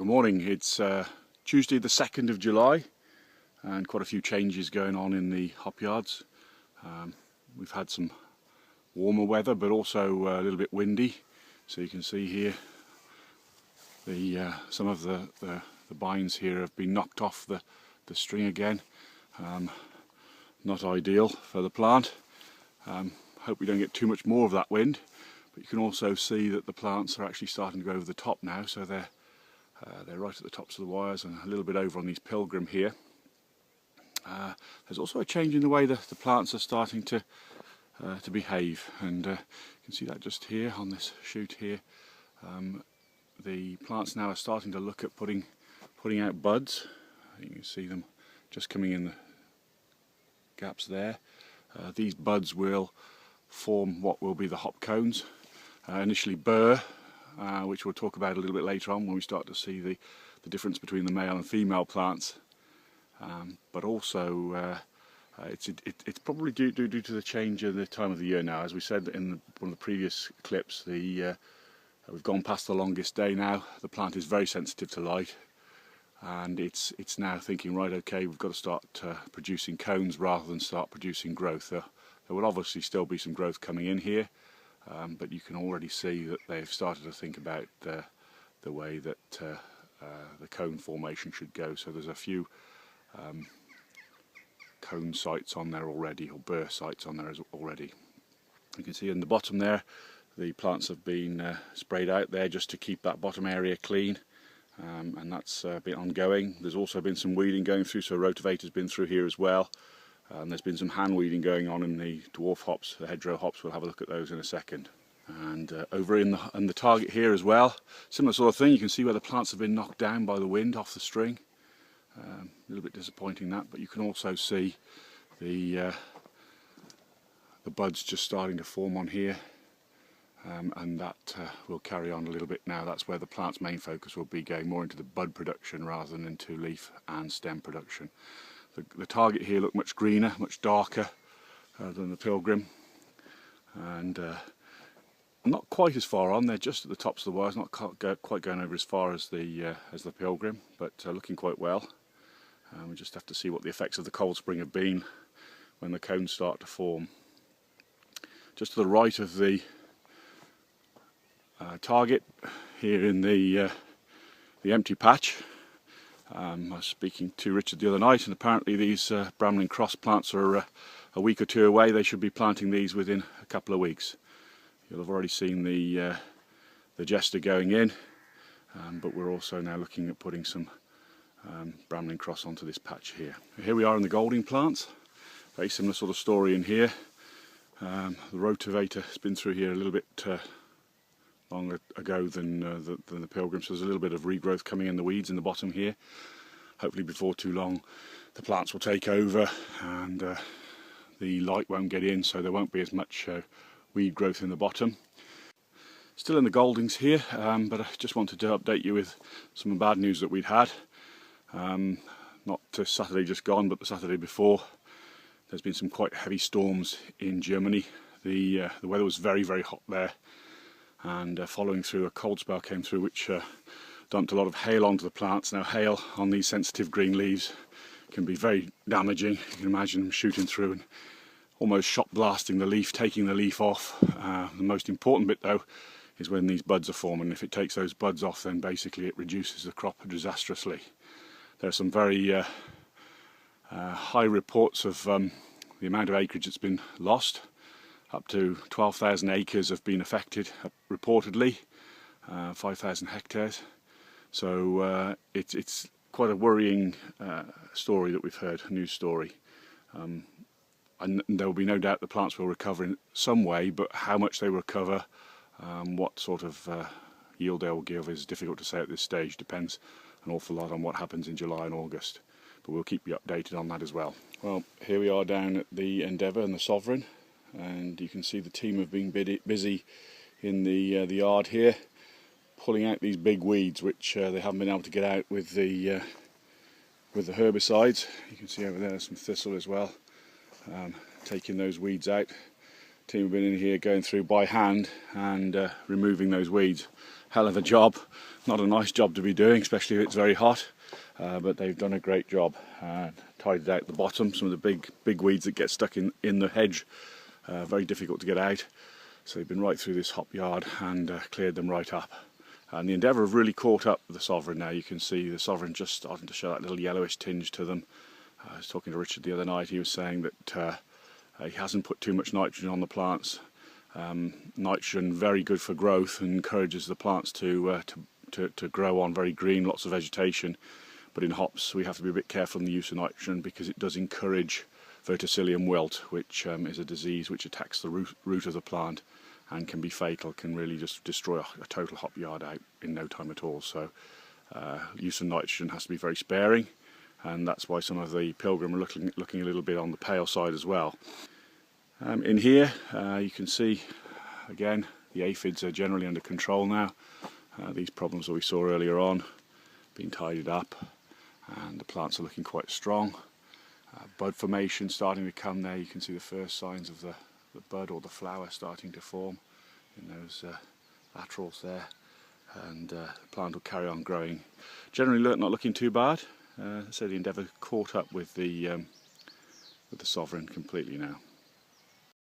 Good morning. It's Tuesday the 2nd of July and quite a few changes going on in the hop yards. We've had some warmer weather but also a little bit windy, so you can see here some of the bines here have been knocked off the string again. Not ideal for the plant. Hope we don't get too much more of that wind, but you can also see that the plants are actually starting to go over the top now, so they're right at the tops of the wires and a little bit over on these pilgrim here. There's also a change in the way that the plants are starting to behave, and you can see that just here on this shoot here. The plants now are starting to look at putting out buds. You can see them just coming in the gaps there. These buds will form what will be the hop cones. Initially burr, which we'll talk about a little bit later on when we start to see the difference between the male and female plants. But also it's probably due to the change in the time of the year now. As we said in one of the previous clips, we've gone past the longest day now. The plant is very sensitive to light, and it's now thinking, right, okay, we've got to start producing cones rather than start producing growth. There will obviously still be some growth coming in here, but you can already see that they've started to think about the way that the cone formation should go. So there's a few cone sites on there already, or burr sites on there already. You can see in the bottom there, the plants have been sprayed out there just to keep that bottom area clean, and that's been ongoing. There's also been some weeding going through, so rotavator's been through here as well. There's been some hand weeding going on in the dwarf hops, the hedgerow hops. We'll have a look at those in a second. And over in the target here as well, similar sort of thing. You can see where the plants have been knocked down by the wind off the string. A little bit disappointing that, but you can also see the buds just starting to form on here, and that will carry on a little bit now. That's where the plant's main focus will be, going more into the bud production rather than into leaf and stem production. The target here looked much greener, much darker than the pilgrim, and not quite as far on. They're just at the tops of the wires, not quite going over as far as the pilgrim, but looking quite well. We just have to see what the effects of the cold spring have been when the cones start to form. Just to the right of the target here in the empty patch, I was speaking to Richard the other night, and apparently these Bramlin cross plants are a week or two away. They should be planting these within a couple of weeks. You'll have already seen the jester going in, but we're also now looking at putting some Bramlin cross onto this patch here. Here we are in the golding plants. Very similar sort of story in here. The rotavator has been through here a little bit longer ago than the pilgrim, so there's a little bit of regrowth coming in the weeds in the bottom here. Hopefully before too long the plants will take over and the light won't get in, so there won't be as much weed growth in the bottom. Still in the goldings here, but I just wanted to update you with some bad news that we'd had. Not Saturday just gone, but the Saturday before. There's been some quite heavy storms in Germany. The weather was very, very hot there, and following through, a cold spell came through which dumped a lot of hail onto the plants. Now, hail on these sensitive green leaves can be very damaging. You can imagine them shooting through and almost shock blasting the leaf, taking the leaf off. The most important bit though is when these buds are forming. If it takes those buds off, then basically it reduces the crop disastrously. There are some very high reports of the amount of acreage that's been lost. Up to 12,000 acres have been affected, reportedly, 5,000 hectares. So it's quite a worrying story that we've heard, a news story. And there will be no doubt the plants will recover in some way, but how much they recover, what sort of yield they will give is difficult to say at this stage. Depends an awful lot on what happens in July and August, but we'll keep you updated on that as well. Well, here we are down at the Endeavour and the Sovereign, and you can see the team have been busy in the yard here, pulling out these big weeds which they haven't been able to get out with the herbicides. You can see over there some thistle as well, taking those weeds out. Team have been in here going through by hand and removing those weeds. Hell of a job, not a nice job to be doing, especially if it's very hot, but they've done a great job. Tidied out the bottom, some of the big weeds that get stuck in the hedge, very difficult to get out. So they've been right through this hop yard and cleared them right up. And the Endeavour have really caught up with the Sovereign now. You can see the Sovereign just starting to show that little yellowish tinge to them. I was talking to Richard the other night. He was saying that he hasn't put too much nitrogen on the plants. Nitrogen very good for growth and encourages the plants to grow on very green, lots of vegetation. But in hops we have to be a bit careful in the use of nitrogen because it does encourage verticillium wilt, which is a disease which attacks the root of the plant and can be fatal, can really just destroy a total hop yard out in no time at all. So use of nitrogen has to be very sparing, and that's why some of the Pilgrim are looking a little bit on the pale side as well. In here you can see again the aphids are generally under control now. These problems that we saw earlier on being tidied up, and the plants are looking quite strong. Bud formation starting to come there. You can see the first signs of the bud or the flower starting to form in those laterals there, and the plant will carry on growing. Generally not looking too bad. So the Endeavour caught up with the Sovereign completely now.